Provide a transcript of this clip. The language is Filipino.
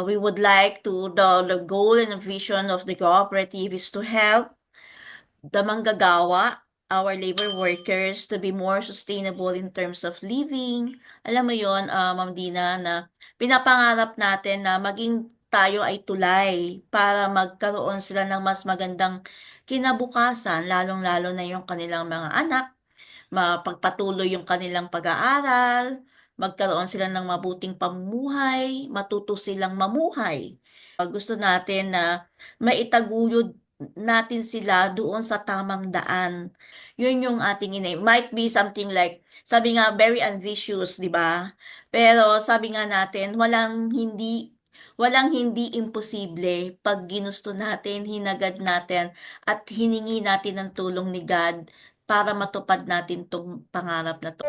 We would like to the goal and the vision of the cooperative is to help the manggagawa, our labor workers to be more sustainable in terms of living. Alam mo yon, Ma'am Dina, na pinapangarap natin na maging tayo ay tulay para magkaroon sila ng mas magandang kinabukasan, lalong-lalo na yung kanilang mga anak, mapagpatuloy yung kanilang pag-aaral, magkaroon sila ng mabuting pamumuhay, matuto silang mamuhay. Gusto natin na maitaguyod natin sila doon sa tamang daan. Yun yung ating might be something like, sabi nga, very ambitious, di ba? Pero sabi nga natin, walang hindi imposible pag ginusto natin, hinagad natin, at hiningi natin ng tulong ni God para matupad natin 'tong pangarap na 'to.